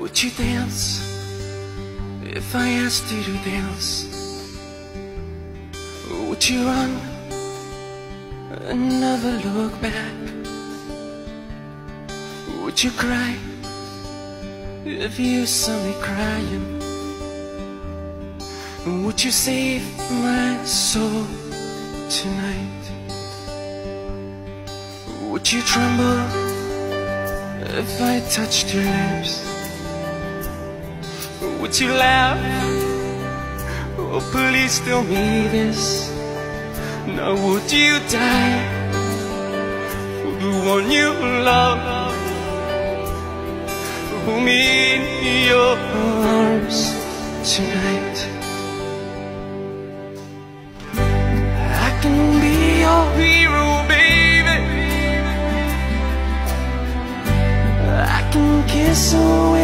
Would you dance if I asked you to dance? Would you run and never look back? Would you cry if you saw me crying? Would you save my soul tonight? Would you tremble if I touched your lips? Would you laugh? Oh, please tell me this. Now would you die for the one you love? Hold me in your arms tonight. I can be your hero, baby. I can kiss away